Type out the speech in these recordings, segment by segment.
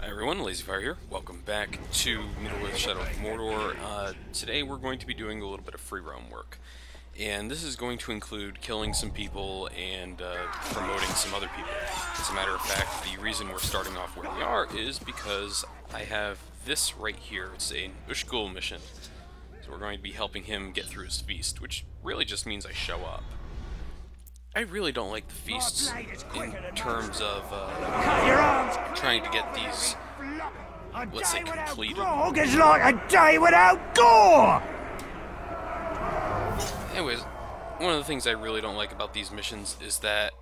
Hi everyone, LazyFire here. Welcome back to Middle-earth Shadow of Mordor. Today we're going to be doing a little bit of free roam work. And this is going to include killing some people and promoting some other people. As a matter of fact, the reason we're starting off where we are is because I have this right here. It's an DUSH mission. So we're going to be helping him get through his feast, which really just means I show up. I really don't like the feasts in terms of trying to get these, let's say, completed. It's like a day without gore! Anyways, one of the things I really don't like about these missions is that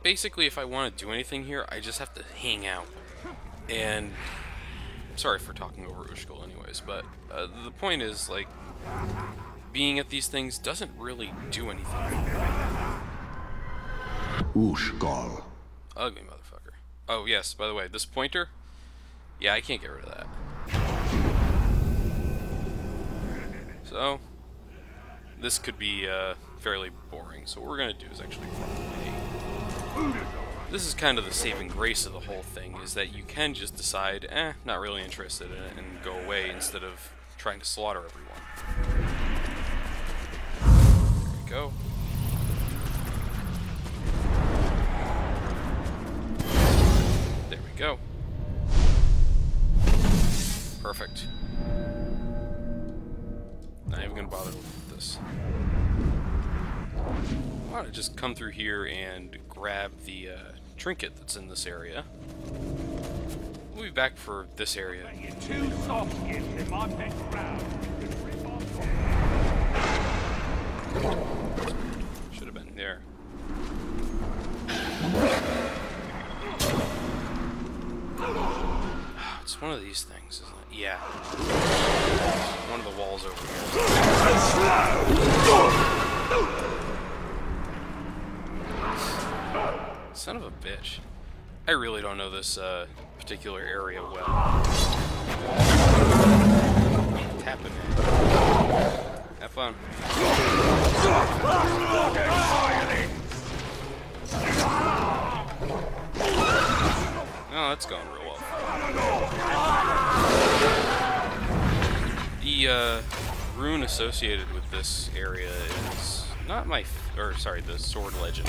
basically if I want to do anything here, I just have to hang out. And sorry for talking over Ushkul anyways, but the point is, like, being at these things doesn't really do anything. Ushkul. Ugly motherfucker. Oh yes, by the way, this pointer? Yeah, I can't get rid of that. So, this could be fairly boring. So what we're going to do is actually run away. This is kind of the saving grace of the whole thing, is that you can just decide, not really interested in it, and go away instead of trying to slaughter everyone. There we go. There we go. Perfect. Not even gonna bother with this. I want to just come through here and grab the trinket that's in this area. We'll be back for this area. Should have been there. It's one of these things, isn't it? Yeah. One of the walls over here. Son of a bitch. I really don't know this particular area well. Tap it. Have fun. Oh, that's going real well. The rune associated with this area is not my, the sword legend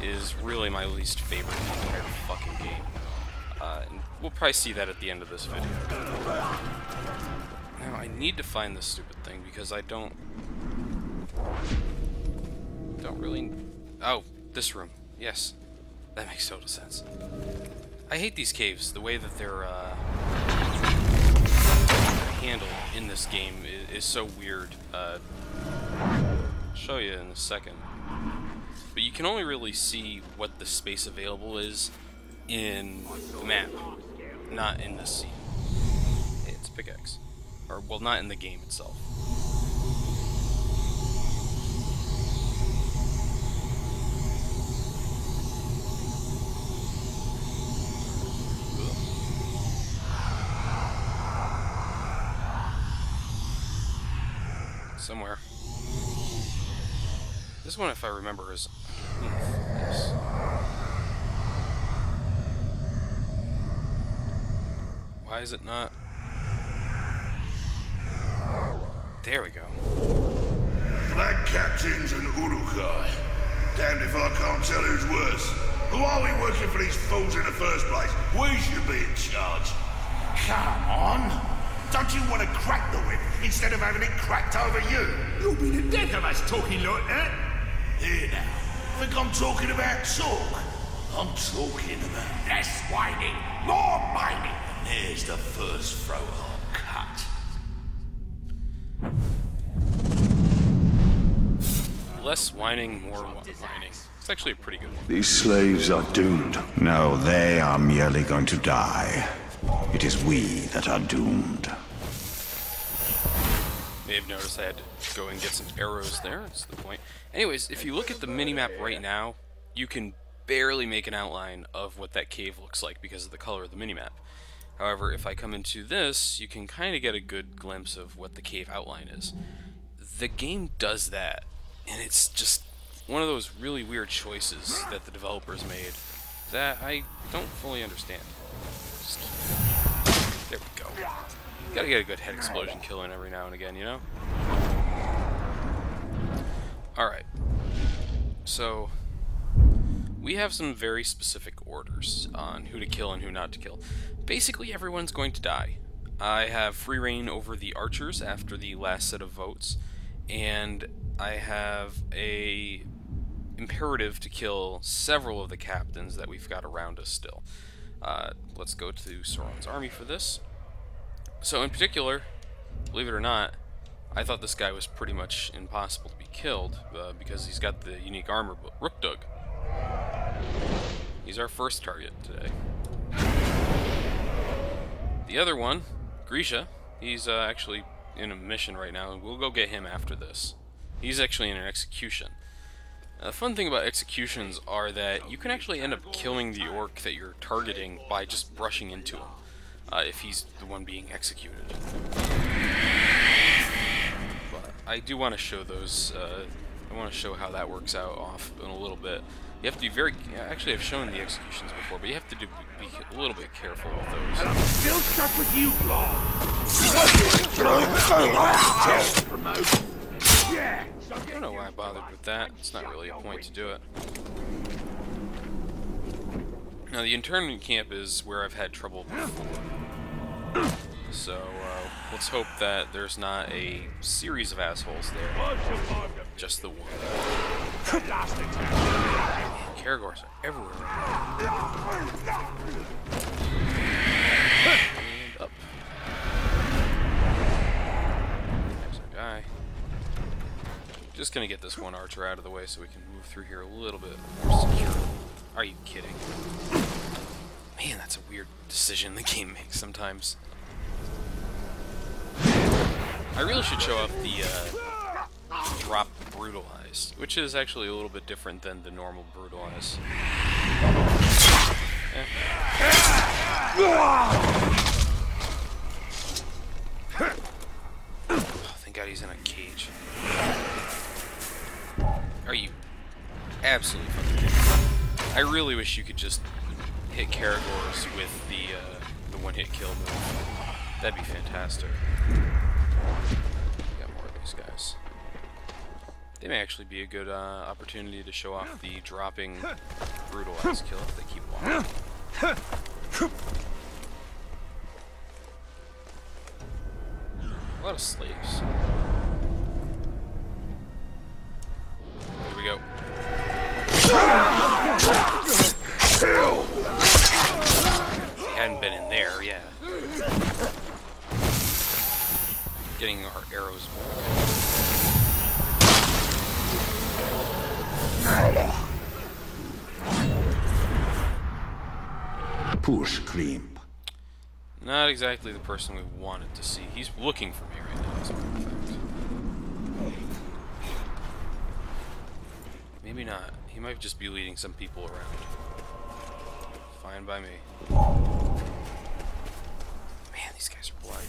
is really my least favorite in the entire fucking game. And we'll probably see that at the end of this video. Now I need to find this stupid thing because I don't really. Oh, this room. Yes, that makes total sense. I hate these caves. The way that they're handled in this game is so weird. I'll show you in a second. But you can only really see what the space available is in the map, not in this scene. Hey, it's a pickaxe. Or, well, not in the game itself. Somewhere. This one, if I remember, is yes. Why is it not? There we go. Black captains and Urukai. Damned if I can't tell who's worse. Who are we working for these fools in the first place? We should be in charge. Come on! Don't you want to crack the whip instead of having it cracked over you? You'll be the death of us talking like that. Here now. Think I'm talking about talk? I'm talking about Less whining, more mining. And there's the first throw I'll cut. Less whining, more whining. It's actually a pretty good one. These slaves are doomed. No, they are merely going to die. It is we that are doomed. May have noticed I had to go and get some arrows there. That's the point. Anyways, if you look at the minimap right now, you can barely make an outline of what that cave looks like because of the color of the minimap. However, if I come into this, you can kind of get a good glimpse of what the cave outline is. The game does that, and it's just one of those really weird choices that the developers made that I don't fully understand. There we go. Gotta get a good head explosion kill in every now and again, you know? Alright. So, we have some very specific orders on who to kill and who not to kill. Basically, everyone's going to die. I have free reign over the archers after the last set of votes, and I have a imperative to kill several of the captains that we've got around us still. Let's go to Sauron's army for this. So in particular, believe it or not, I thought this guy was pretty much impossible to be killed, because he's got the unique armor, but Rookdug. He's our first target today. The other one, Grisha, he's actually in a mission right now, and we'll go get him after this. He's actually in an execution. The fun thing about executions are that you can actually end up killing the orc that you're targeting by just brushing into him, if he's the one being executed. But I do want to show those, I want to show how that works out off in a little bit. You have to be very, actually I've shown the executions before, but you have to be a little bit careful with those. And I'm still stuck with you, Blom. Yeah. I don't know why I bothered with that. It's not really a point to do it. Now, the internment camp is where I've had trouble before. So, let's hope that there's not a series of assholes there. Just the one. Caragors are everywhere. And up. There's our guy. Just gonna get this one archer out of the way so we can move through here a little bit more secure. Are you kidding? Man, that's a weird decision the game makes sometimes. I really should show off the drop brutalized, which is actually a little bit different than the normal brutalize. Oh, thank God he's in a cage. Are you absolutely fucking kidding me? I really wish you could just hit Caragors with the one-hit kill move. That'd be fantastic. Got more of these guys. They may actually be a good opportunity to show off the dropping brutalized kill if they keep walking. A lot of slaves. Here we go. If he hadn't been in there, yeah. Getting our arrows back. Push Krimp. Not exactly the person we wanted to see. He's looking for me right now, as a matter of fact. Maybe not. He might just be leading some people around. Fine by me. Man, these guys are blind.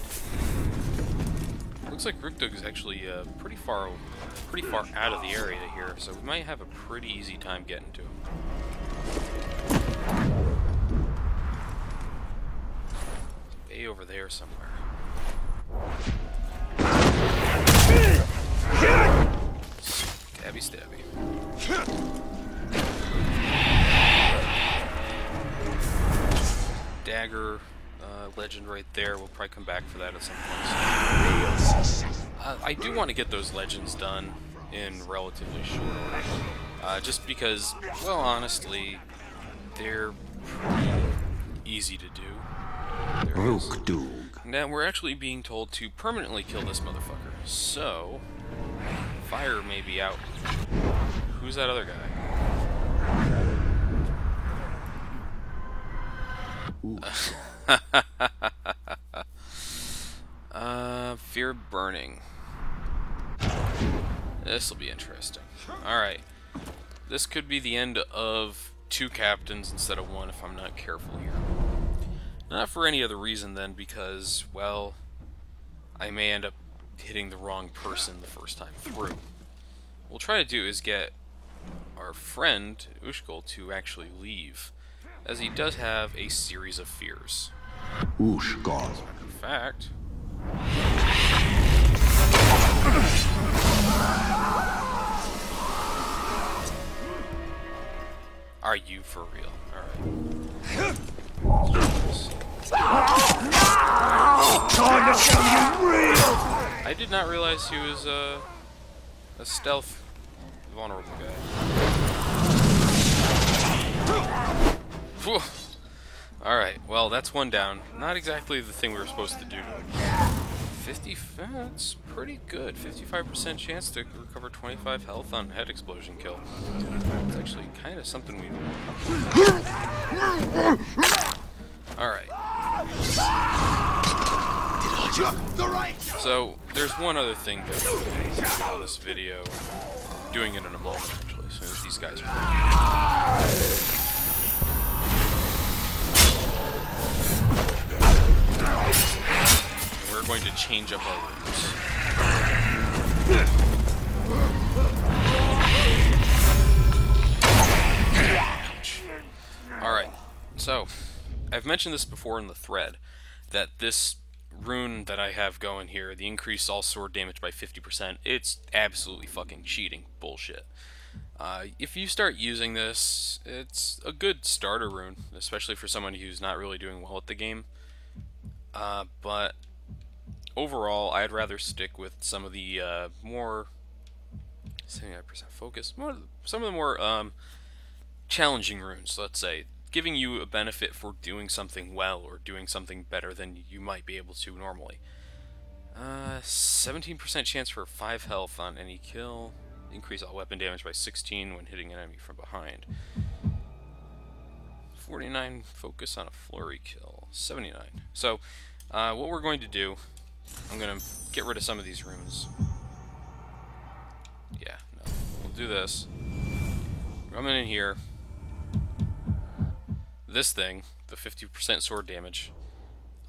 Looks like Rookdug is actually pretty far out of the area here, so we might have a pretty easy time getting to him. Bay over there somewhere. Stabby, stabby. Dagger legend right there. We'll probably come back for that at some point. I do want to get those legends done in relatively short order. Just because, well, honestly, they're pretty easy to do. Now, we're actually being told to permanently kill this motherfucker. So, fire may be out. Who's that other guy? Fear burning. This'll be interesting. Alright. This could be the end of 2 captains instead of 1 if I'm not careful here. Not for any other reason then, because, well, I may end up hitting the wrong person the first time through. What we'll try to do is get our friend, Ushkul, to actually leave, as he does have a series of fears. Whoosh, God. In fact... Are you for real? Alright. Time to show you real! I did not realize he was a stealth vulnerable guy. Whew. Alright, well that's one down. Not exactly the thing we were supposed to do. 50, that's pretty good. 55% chance to recover 25 health on head explosion kill. It's actually kind of something we... Alright. So, there's one other thing that I need to do on this video. I'm doing it in a moment, actually, as soon as these guys are... We're going to change up our rooms. Alright, so, I've mentioned this before in the thread, that this rune that I have going here, the increase all sword damage by 50%, it's absolutely fucking cheating bullshit. If you start using this, it's a good starter rune, especially for someone who's not really doing well at the game. But overall, I'd rather stick with some of the more 79% focus, some of the more challenging runes, let's say, giving you a benefit for doing something well or doing something better than you might be able to normally. 17% chance for 5 health on any kill. Increase all weapon damage by 16 when hitting an enemy from behind. 49 focus on a flurry kill. 79. So, what we're going to do, I'm going to get rid of some of these runes. Yeah, no. We'll do this. Coming in here. This thing, the 50% sword damage,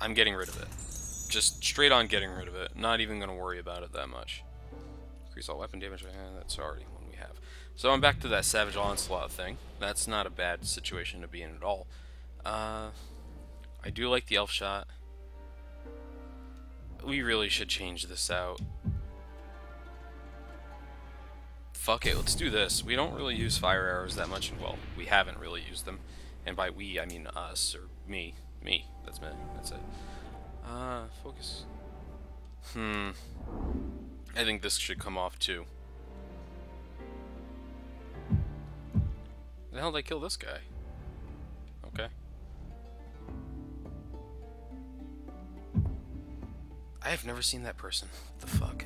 I'm getting rid of it. Just straight on getting rid of it. Not even going to worry about it that much. Increase all weapon damage, that's already one we have. So I'm back to that Savage Onslaught thing. That's not a bad situation to be in at all. I do like the Elf Shot. We really should change this out. Fuck it, let's do this. We don't really use fire arrows that much, well, we haven't really used them. And by we, I mean us, or me. Me, that's me, that's it. Focus. I think this should come off too. The hell did I kill this guy? Okay. I have never seen that person. What the fuck?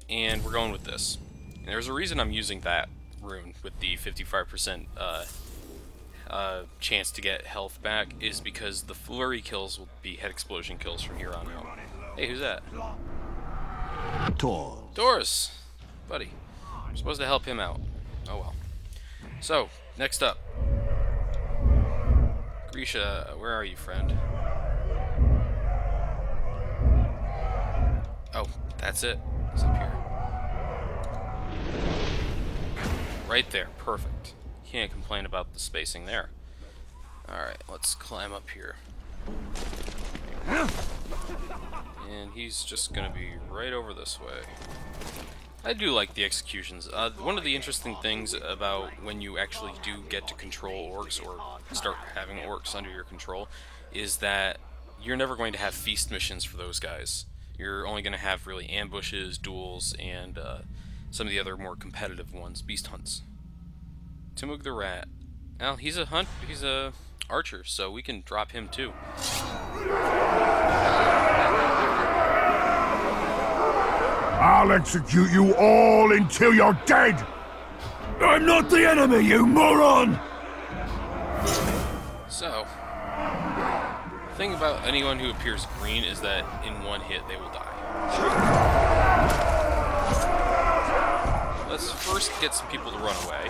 And we're going with this. And there's a reason I'm using that rune with the 55% chance to get health back, is because the flurry kills will be head explosion kills from here on out. Hey, who's that? Doris! Buddy. I'm supposed to help him out. Oh well. So, next up. Grisha, where are you, friend? Oh, that's it. It's up here. Right there. Perfect. Can't complain about the spacing there. Alright, let's climb up here. And he's just gonna be right over this way. I do like the executions. One of the interesting things about when you actually do get to control orcs, or start having orcs under your control, is that you're never going to have feast missions for those guys. You're only going to have really ambushes, duels, and some of the other more competitive ones. Beast hunts. Timug the Rat. Well, he's a archer, so we can drop him too. I'll execute you all until you're dead! I'm not the enemy, you moron! So, the thing about anyone who appears green is that in one hit they will die. Let's first get some people to run away.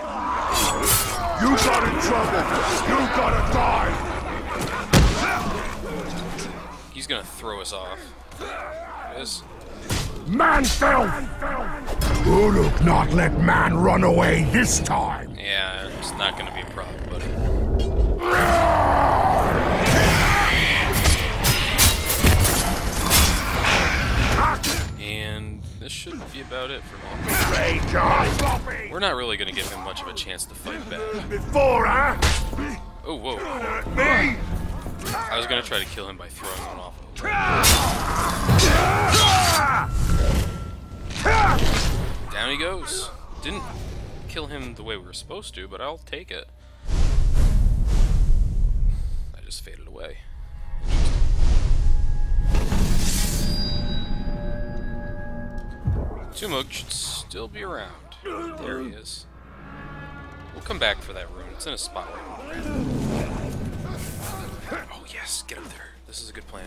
You got in trouble! You gotta die! He's gonna throw us off. There it is. Man fell! Uruk not let man run away this time! Yeah, it's not gonna be a problem, buddy. about it for now. Ranger! We're not really going to give him much of a chance to fight back. Before, huh? Oh, whoa. Me? I was going to try to kill him by throwing one off. Down he goes. Didn't kill him the way we were supposed to, but I'll take it. I just faded away. Tumug should still be around. There he is. We'll come back for that rune. It's in a spot right now. Oh yes, get up there. This is a good plan.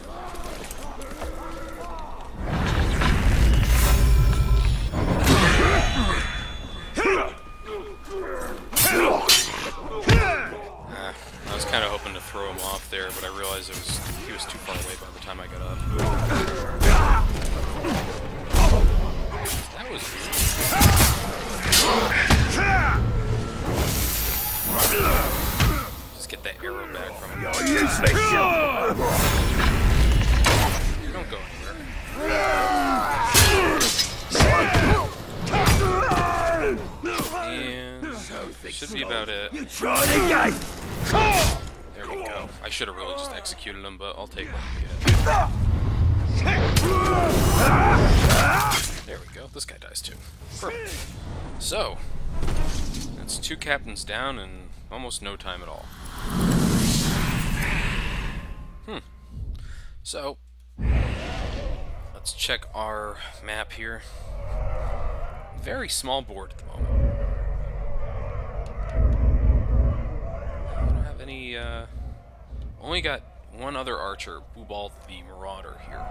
I was kind of hoping to throw him off there, but I realized he was too far away by the time I got up. That was weird. Just get that arrow back from him. You don't go anywhere. And should be about it. There we go. I should have really just executed him, but I'll take what I get. There we go. This guy dies too. Perfect. So, that's 2 captains down in almost no time at all. So, let's check our map here. Very small board at the moment. I don't have any, only got one other archer, Bubal the Marauder here.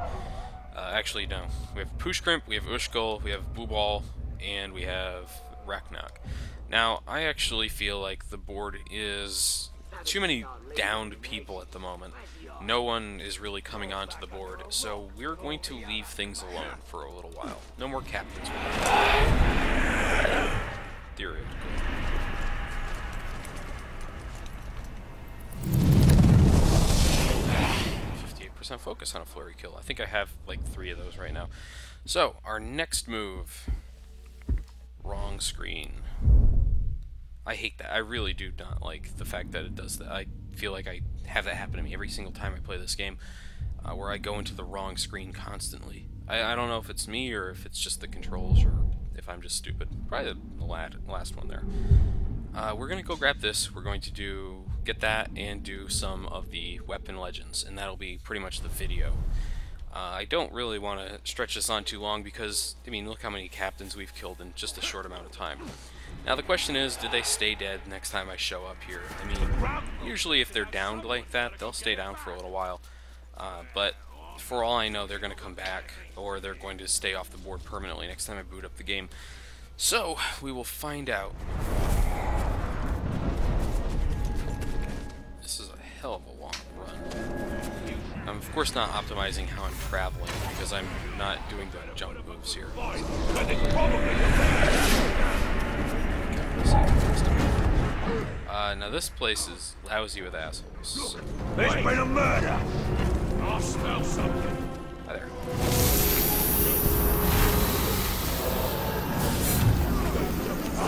Actually, no. We have Pushkrimp, we have Ushkul, we have Bubal, and we have Raknak. Now, I actually feel like the board is too many downed people at the moment. No one is really coming onto the board, so we're going to leave things alone for a little while. No more captains. Theoretically. 58% focus on a flurry kill. I think I have like 3 of those right now. So, our next move. Wrong screen. I hate that. I really do not like the fact that it does that. I feel like I have that happen to me every single time I play this game, where I go into the wrong screen constantly. I don't know if it's me or if it's just the controls or if I'm just stupid. Probably the last one there. We're going to go grab this. We're going to get that and do some of the weapon legends, and that'll be pretty much the video. I don't really want to stretch this on too long because, I mean, look how many captains we've killed in just a short amount of time. Now the question is, do they stay dead next time I show up here? I mean, usually if they're downed like that, they'll stay down for a little while. But for all I know, they're going to come back, or they're going to stay off the board permanently next time I boot up the game. So, we will find out. This is a hell of a long run. I'm of course not optimizing how I'm traveling, because I'm not doing the jump moves here. Now this place is lousy with assholes. So. There's been a murder! I smell something. Hi there.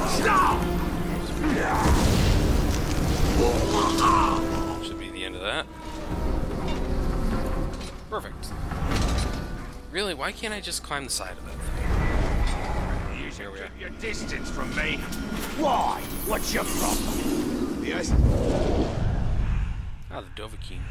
Stop! Should be the end of that. Perfect. Really, why can't I just climb the side of that thing? Here we are. Your distance from me. Why? What's your problem? Yes. Ah, the Dovahkiin.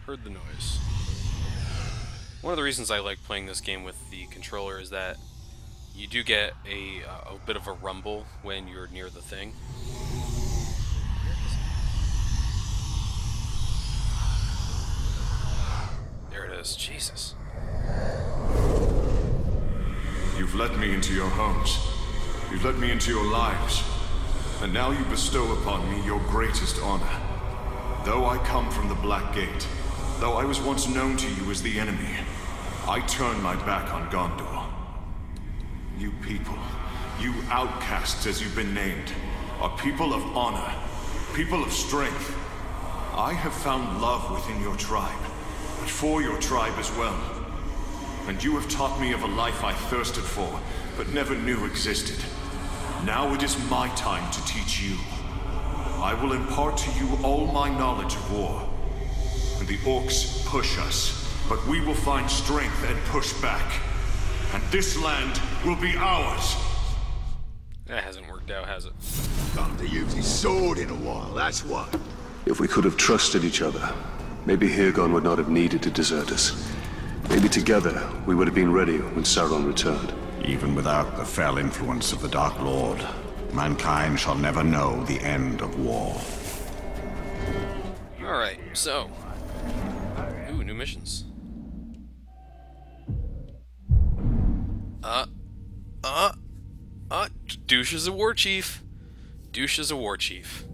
Heard the noise. One of the reasons I like playing this game with the controller is that you do get a bit of a rumble when you're near the thing. There it is. Jesus. You've let me into your homes. You've let me into your lives. And now you bestow upon me your greatest honor. Though I come from the Black Gate, though I was once known to you as the enemy, I turned my back on Gondor. You people, you outcasts as you've been named, are people of honor, people of strength. I have found love within your tribe, but for your tribe as well. And you have taught me of a life I thirsted for, but never knew existed. Now it is my time to teach you. I will impart to you all my knowledge of war. And the orcs push us, but we will find strength and push back. And this land will be ours. That hasn't worked out, has it? Time to use his sword in a while, that's what. If we could have trusted each other, maybe Hirgon would not have needed to desert us. Maybe together we would have been ready when Sauron returned. Even without the fell influence of the Dark Lord, mankind shall never know the end of war. Alright, so. Ooh, new missions. Douche is a war chief. Douche is a war chief.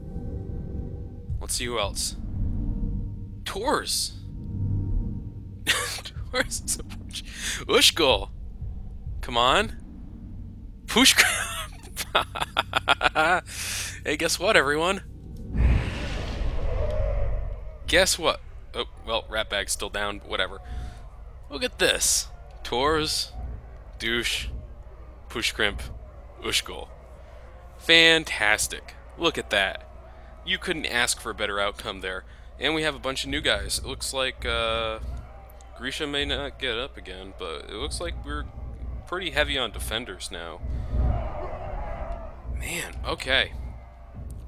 Let's see who else. Tors. Tors is a war chief. Ushgol. Come on. Pushka. Hey, guess what, everyone? Guess what? Oh, well, Ratbag's still down, but whatever. Look at this. Tors, Douche, Pushkrimp, Ushgol. Fantastic. Look at that. You couldn't ask for a better outcome there. And we have a bunch of new guys. It looks like, Grisha may not get up again, but it looks like we're pretty heavy on defenders now. Man, okay.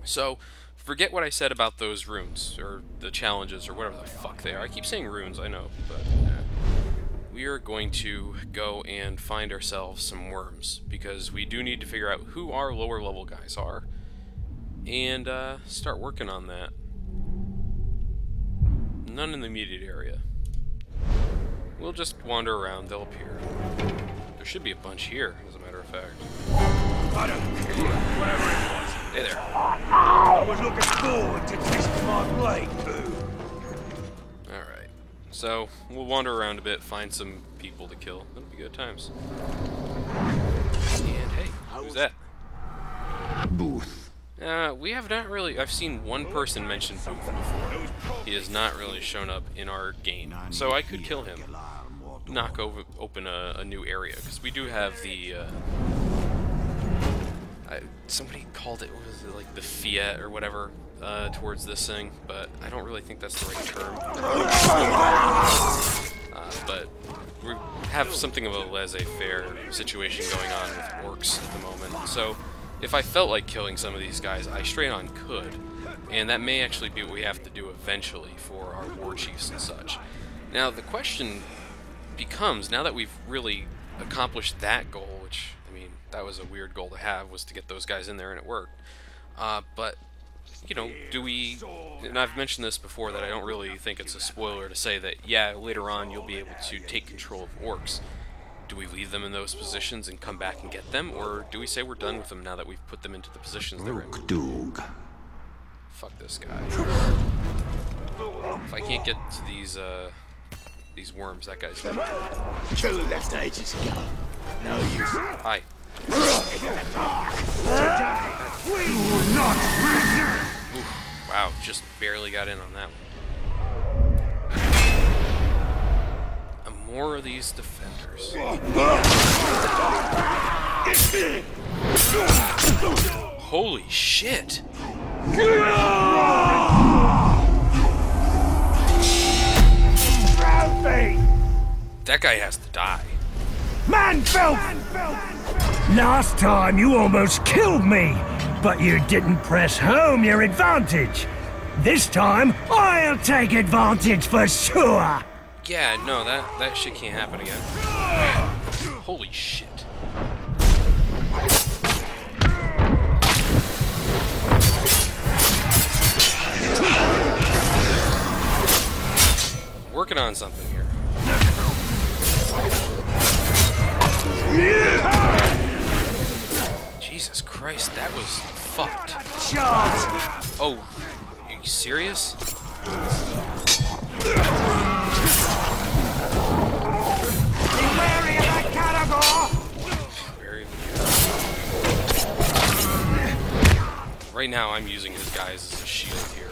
So, forget what I said about those runes, or the challenges, or whatever the fuck they are. I keep saying runes, I know, but we are going to go and find ourselves some worms, because we do need to figure out who our lower level guys are, and start working on that. None in the immediate area. We'll just wander around, they'll appear. There should be a bunch here, as a matter of fact. I don't care, whatever it was. Hey there. I was looking forward to testing my blade, boo. Alright. So, we'll wander around a bit, find some people to kill. That'll be good times. And hey, who's that? Booth. We have not really... I've seen one person mention Booth before. He has not really shown up in our game. So I could kill him. Knock open a new area, because we do have the... somebody called it, what was it, like the Fiat or whatever, towards this thing, but I don't really think that's the right term. But we have something of a laissez-faire situation going on with orcs at the moment, so if I felt like killing some of these guys, I straight on could, and that may actually be what we have to do eventually for our war chiefs and such. Now, the question becomes, now that we've really accomplished that goal, which, I mean, that was a weird goal to have, was to get those guys in there, and it worked. But, you know, do we... And I've mentioned this before, that I don't really think it's a spoiler to say that, yeah, later on you'll be able to take control of orcs. Do we leave them in those positions and come back and get them, or do we say we're done with them now that we've put them into the positions they're in? Doog. Fuck this guy. If I can't get to these worms, that guy's dead. Kill left ages ago. No use. Hi. Oof, wow, just barely got in on that one. More of these defenders. Holy shit! That guy has to die. Manfeld! Last time you almost killed me, but you didn't press home your advantage. This time, I'll take advantage for sure! Yeah, no, that shit can't happen again. Holy shit. Working on something here. Jesus Christ, that was fucked. Oh, are you serious? wary of that Caragor! Right now, I'm using his guys as a shield here.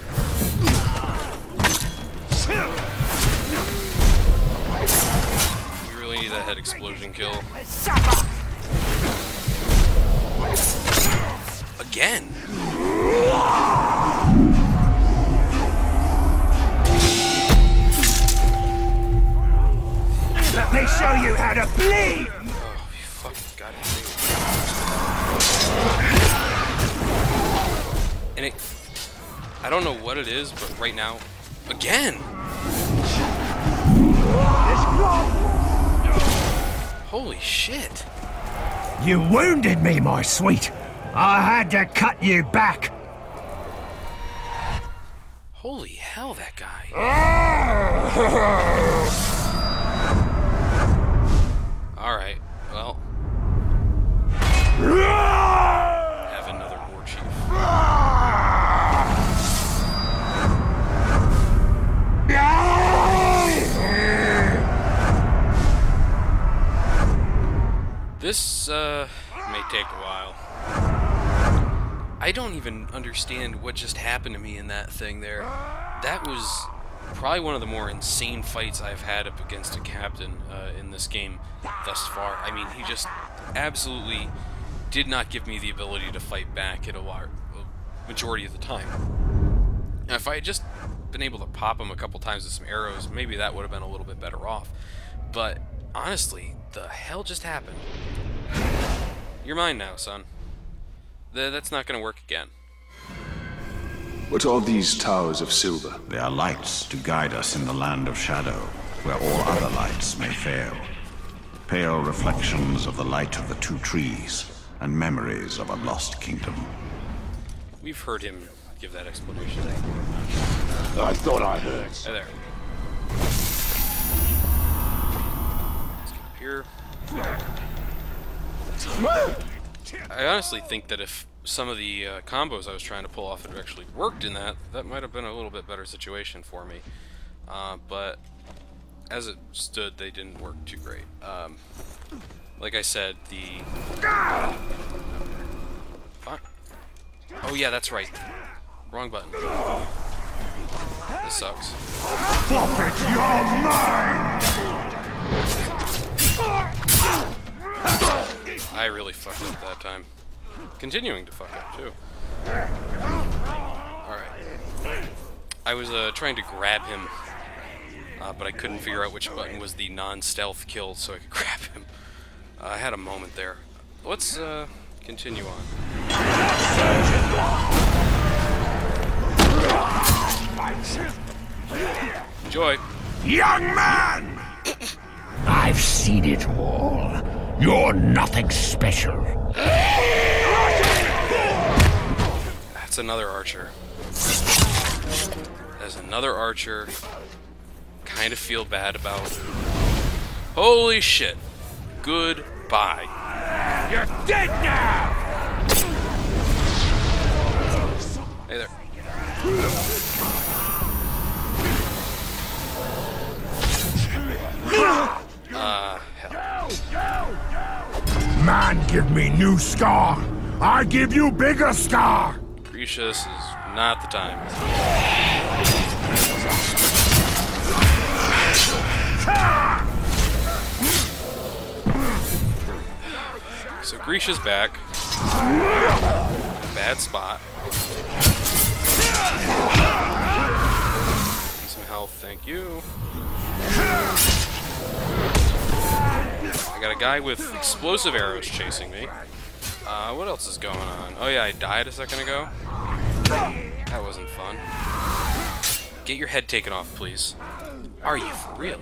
We really need that head explosion kill. Again! Let me show you how to bleed! Oh, you fucking goddamn thing. And it... I don't know what it is, but right now... Again! Holy shit! You wounded me, my sweet. I had to cut you back. Holy hell, that guy. Alright, well. Have another warchief. This, may take a while. I don't even understand what just happened to me in that thing there. That was probably one of the more insane fights I've had up against a captain in this game thus far. I mean, he just absolutely did not give me the ability to fight back at a majority of the time. Now, if I had just been able to pop him a couple times with some arrows, maybe that would have been a little bit better off. But honestly, the hell just happened? You're mine now, son. That's not going to work again. What are these towers of silver? They are lights to guide us in the land of shadow, where all other lights may fail. Pale reflections of the light of the two trees, and memories of a lost kingdom. We've heard him give that explanation. I thought I heard. Hey there. Let's get up here. I honestly think that if some of the combos I was trying to pull off had actually worked in that might have been a little bit better situation for me. But as it stood, they didn't work too great. Like I said, the... What? Oh yeah, that's right. Wrong button. This sucks. Puppet, you're mine! I really fucked up that time. Continuing to fuck up, too. Alright. I was trying to grab him, but I couldn't figure out which button was the non-stealth kill so I could grab him. I had a moment there. Let's continue on. Enjoy. Young man! I've seen it all. You're nothing special. That's another archer. There's another archer. Kind of feel bad about. Holy shit. Goodbye. You're dead now! Hey there. Hell. Man, give me new scar. I give you bigger scar. Gracious is not the time. So Grisha's back. Bad spot. Some health, thank you. I got a guy with explosive arrows chasing me. What else is going on? Oh yeah, I died a second ago. That wasn't fun. Get your head taken off, please. Are you for real?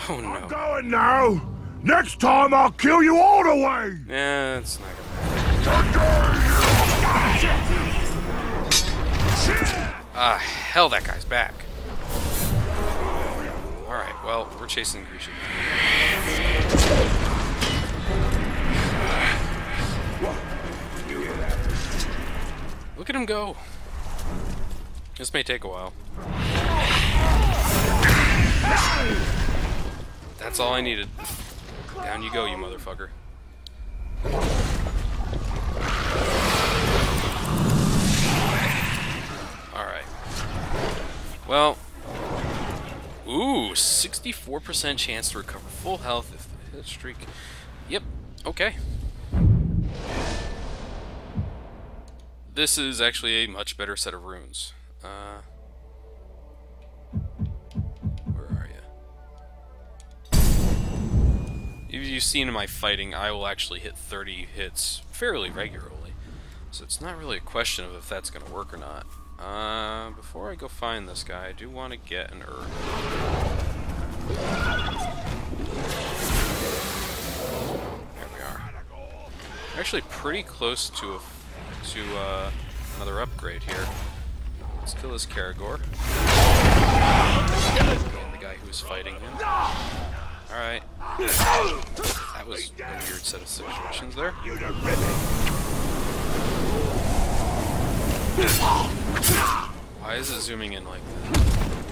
Oh no. I'm going now. Next time I'll kill you all the way. Yeah, it's not gonna. Hell, that guy's back. Alright, well, we're chasing Grisha. Look at him go. This may take a while. That's all I needed. Down you go, you motherfucker. Alright. Well. Ooh, 64% chance to recover full health if the hit streak. Yep, okay. This is actually a much better set of runes. Where are you? If you've seen in my fighting, I will actually hit 30 hits fairly regularly. So it's not really a question of if that's going to work or not. Before I go find this guy, I do want to get an herb. There we are. Actually pretty close to another upgrade here. Let's kill this Karagor. And the guy who was fighting him. Alright. That was a weird set of situations there. Why is it zooming in like that?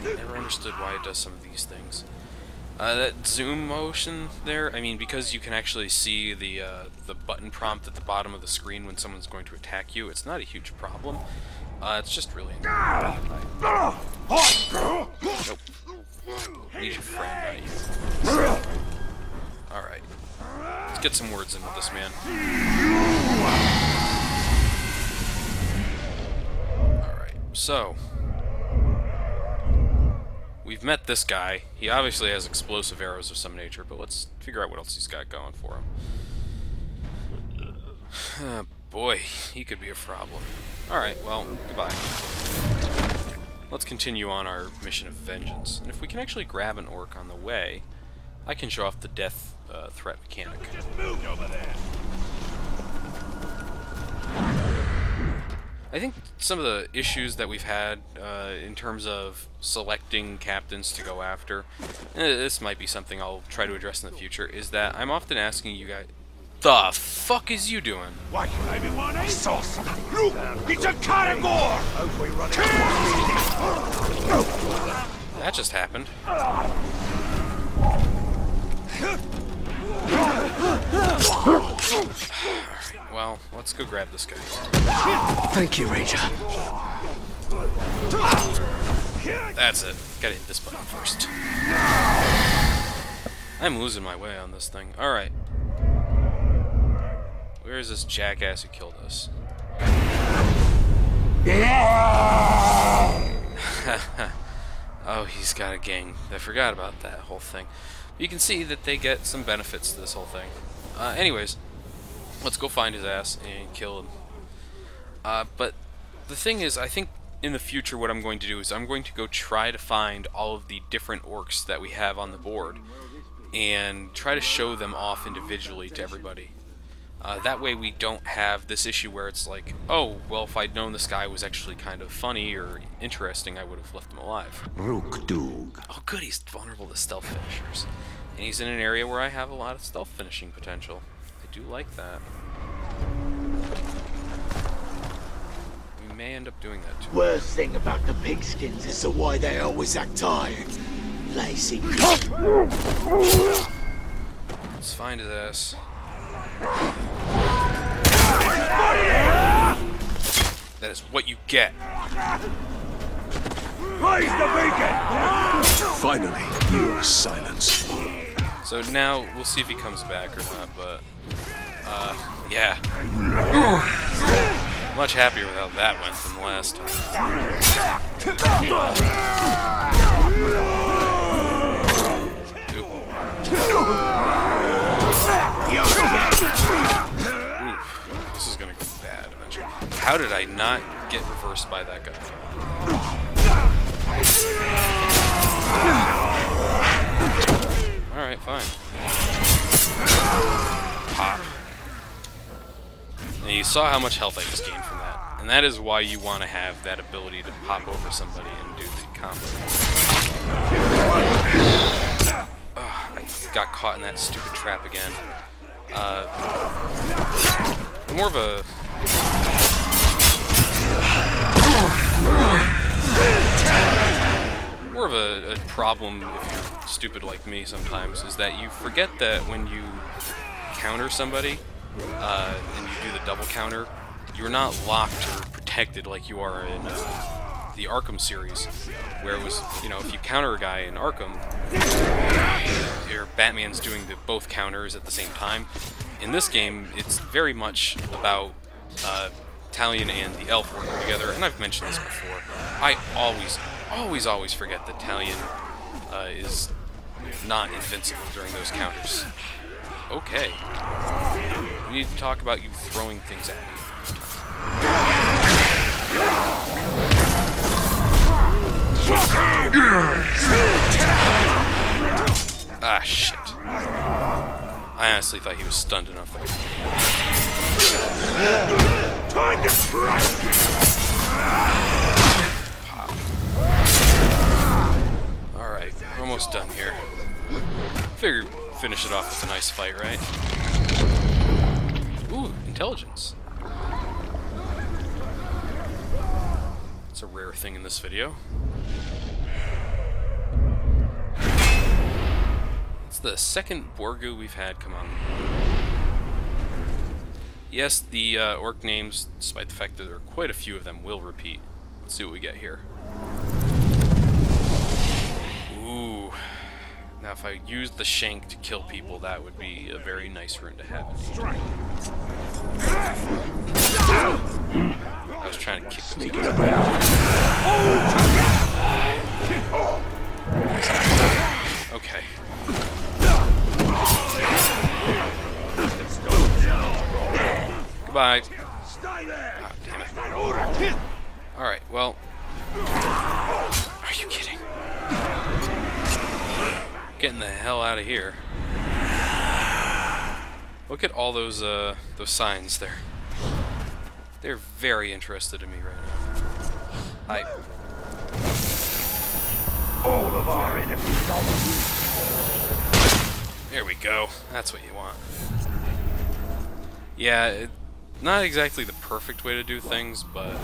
I never understood why it does some of these things. That zoom motion there, I mean, because you can actually see the button prompt at the bottom of the screen when someone's going to attack you, it's not a huge problem. It's just really annoying. Nope. Need your friend, right? Alright. Let's get some words in with this man. Alright, so we've met this guy. He obviously has explosive arrows of some nature, but let's figure out what else he's got going for him. Boy, he could be a problem. Alright, well, goodbye. Let's continue on our mission of vengeance. And if we can actually grab an orc on the way, I can show off the death threat mechanic. Just moved over there. I think some of the issues that we've had in terms of selecting captains to go after, this might be something I'll try to address in the future, is that I'm often asking you guys, the fuck is you doing? Why should I be one? I saw something. Look! It's a Karagor! That just happened. Alright, well, let's go grab this guy. Thank you, Ranger. That's it. Gotta hit this button first. I'm losing my way on this thing. Alright. Where is this jackass who killed us? Oh, he's got a gang. I forgot about that whole thing. You can see that they get some benefits to this whole thing. Anyways, let's go find his ass and kill him. But the thing is, I think in the future what I'm going to do is I'm going to go try to find all of the different orcs that we have on the board and try to show them off individually to everybody. That way we don't have this issue where it's like, oh, well, if I'd known this guy was actually kind of funny or interesting, I would have left him alive. Rook-doog. Oh, good, he's vulnerable to stealth finishers. And he's in an area where I have a lot of stealth finishing potential. I do like that. We may end up doing that too. Worst thing about the pigskins is the way they always act tired. Lazy. Let's find his ass. That is what you get. Raise the beacon! Finally, you are silenced. So now we'll see if he comes back or not, but yeah. Much happier with how that went than the last Oof, this is gonna go bad eventually. How did I not get reversed by that guy? Alright, fine. Pop. And you saw how much health I just gained from that. And that is why you want to have that ability to pop over somebody and do the combo. I got caught in that stupid trap again. More of a... more of a problem if you're stupid like me sometimes, is that you forget that when you counter somebody, and you do the double counter, you're not locked or protected like you are in the Arkham series, where it was, you know, if you counter a guy in Arkham, your Batman's doing both counters at the same time. In this game, it's very much about Talion and the Elf working together, and I've mentioned this before. I always forget that Talion is not invincible during those counters. Okay. We need to talk about you throwing things at me. Ah, shit. I honestly thought he was stunned enough. Time to strike! Alright, we're almost done here. Figured finish it off with a nice fight, right? Ooh, intelligence. It's a rare thing in this video. It's the second Borgu we've had come on. Yes, the orc names, despite the fact that there are quite a few of them, will repeat. Let's see what we get here. Ooh. Now if I used the shank to kill people, that would be a very nice rune to have. I was trying to kick them together. Okay. Goodbye. Oh, damn it. Alright, well. Are you kidding? Getting the hell out of here. Look at all those signs there. They're very interested in me right now. All of our enemies are There we go. That's what you want. Yeah, not exactly the perfect way to do things, but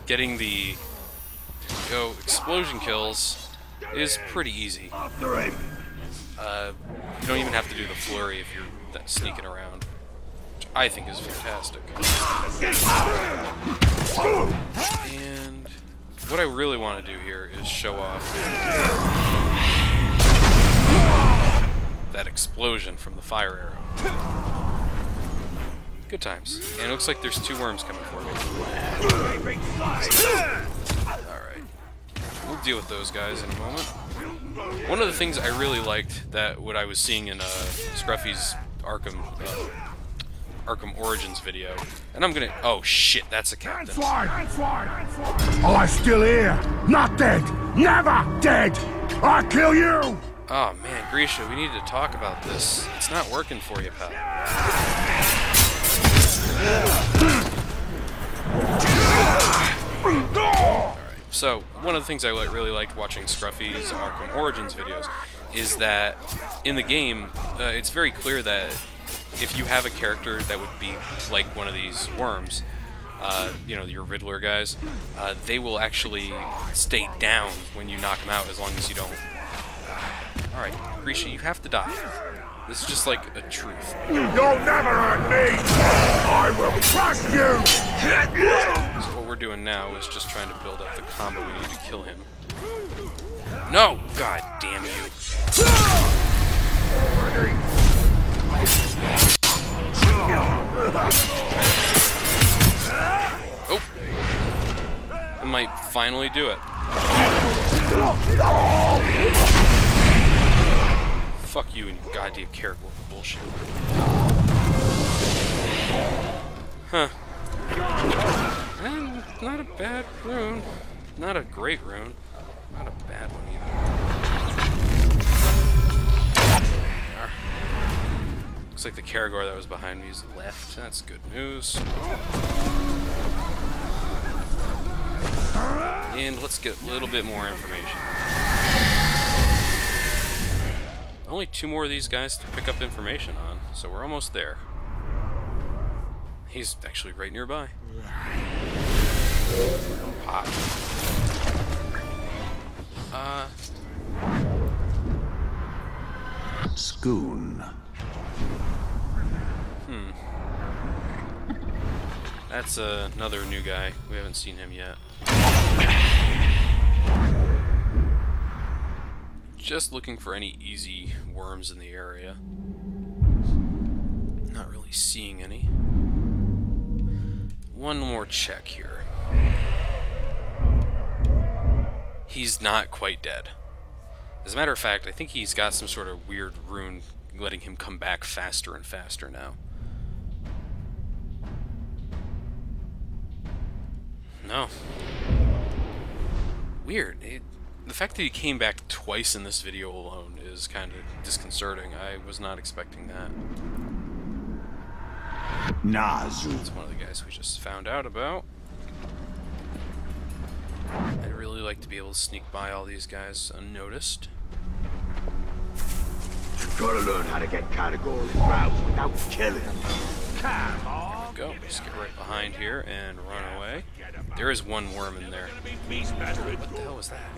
getting the explosion kills is pretty easy. You don't even have to do the flurry if you're sneaking around, which I think is fantastic. And what I really want to do here is show off that explosion from the fire arrow. Good times. And it looks like there's 2 worms coming for me. Alright. We'll deal with those guys in a moment. One of the things I really liked that what I was seeing in Scruffy's Arkham Origins video, and I'm gonna... Oh shit, that's a captain. I'm still here! Not dead! Never dead! I'll kill you! Oh man, Grisha, we need to talk about this. It's not working for you, pal. Alright, so one of the things I really liked watching Scruffy's Arkham Origins videos is that in the game, it's very clear that if you have a character that would be like one of these worms, you know, your Riddler guys, they will actually stay down when you knock them out as long as you don't. Alright, Grisha, you have to die. This is just like a truth. You'll never hurt me! I will crush you! So what we're doing now is just trying to build up the combo we need to kill him. No! God damn you. Oh! I might finally do it. Fuck you and your goddamn character bullshit. Huh. And not a bad rune. Not a great rune. Not a bad one either. Looks like the Karagor that was behind me is left. That's good news. And let's get a little bit more information. Only 2 more of these guys to pick up information on, so we're almost there. He's actually right nearby. Hot. Schoon. That's another new guy. We haven't seen him yet. Just looking for any easy worms in the area. Not really seeing any. One more check here. He's not quite dead. As a matter of fact, I think he's got some sort of weird rune letting him come back faster and faster now. No. Weird. The fact that he came back twice in this video alone is kind of disconcerting. I was not expecting that. Nazu. It's one of the guys we just found out about. I'd really like to be able to sneak by all these guys unnoticed. Gotta learn how to get category routes without killing. Come on. There we go. Just get right behind here and run away. There is one worm in there. What the hell was that?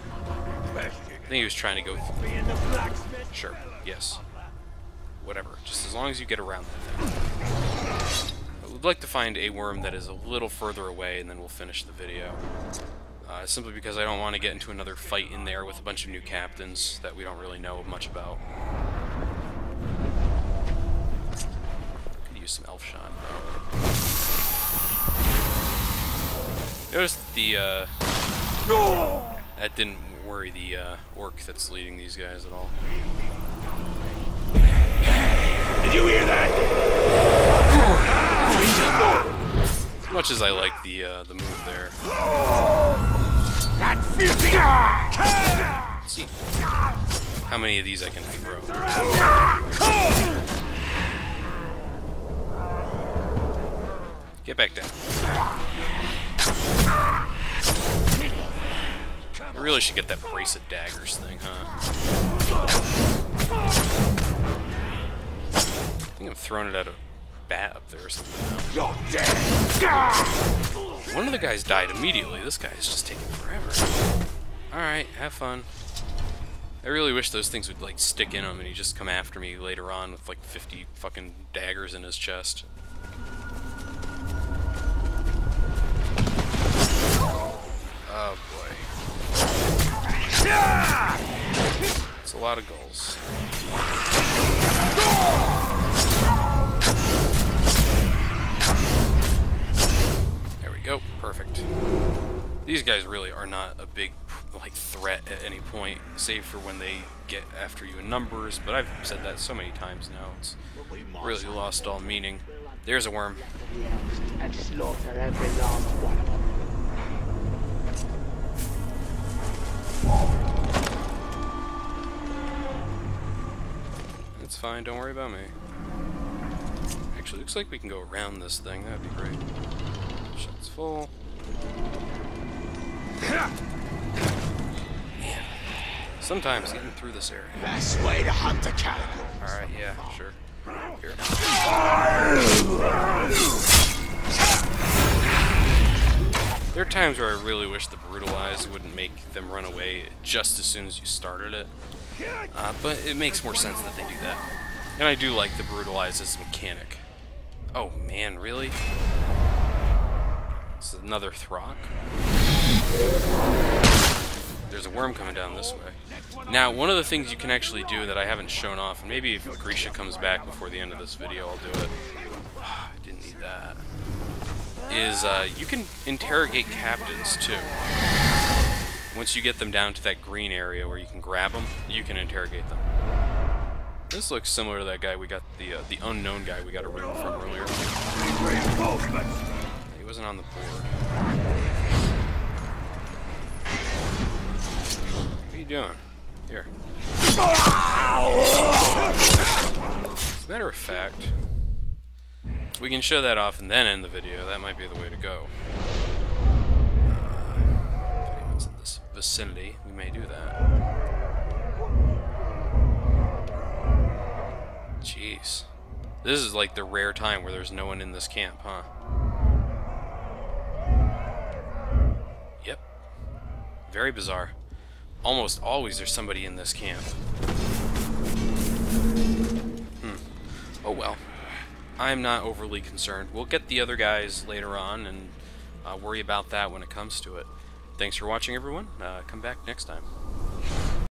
I think he was trying to go through. Sure. Yes. Whatever. Just as long as you get around that thing. I would like to find a worm that is a little further away, and then we'll finish the video. Simply because I don't want to get into another fight in there with a bunch of new captains that we don't really know much about. Could use some elf shot. Notice the that didn't worry the orc that's leading these guys at all. Did you hear that? As much as I like the move there. That filthy! Let's see how many of these I can throw. Get back down. I really should get that brace of daggers thing, huh? I think I'm throwing it at a bat up there or something. You're dead! One of the guys died immediately. This guy is just taking forever. Alright, have fun. I really wish those things would, like, stick in him and he'd just come after me later on with, like, 50 fucking daggers in his chest. Oh, boy. It's a lot of goals. There we go. Perfect. These guys really are not a big, like, threat at any point, save for when they get after you in numbers, but I've said that so many times now, it's really lost all meaning. There's a worm. And slaughter every last one of them. It's fine, don't worry about me. Actually, looks like we can go around this thing, that'd be great. Shot's full. Man, sometimes getting through this area. Best way to hunt a category. Alright, yeah, sure. Here. There are times where I really wish the brutalize wouldn't make them run away just as soon as you started it. But it makes more sense that they do that. And I do like the brutalize as a mechanic. Oh man, really? It's another Throck. There's a worm coming down this way. Now, one of the things you can actually do that I haven't shown off, and maybe if Grisha comes back before the end of this video, I'll do it. I didn't need that. Is you can interrogate captains too. Once you get them down to that green area where you can grab them, you can interrogate them. This looks similar to that guy we got, the unknown guy we got a rune from earlier. He wasn't on the board. What are you doing? Here. As a matter of fact, we can show that off and then end the video. That might be the way to go. If anyone's in this vicinity, we may do that. Jeez. This is like the rare time where there's no one in this camp, huh? Yep. Very bizarre. almost always there's somebody in this camp. Oh well. I'm not overly concerned. We'll get the other guys later on and worry about that when it comes to it. Thanks for watching, everyone. Come back next time.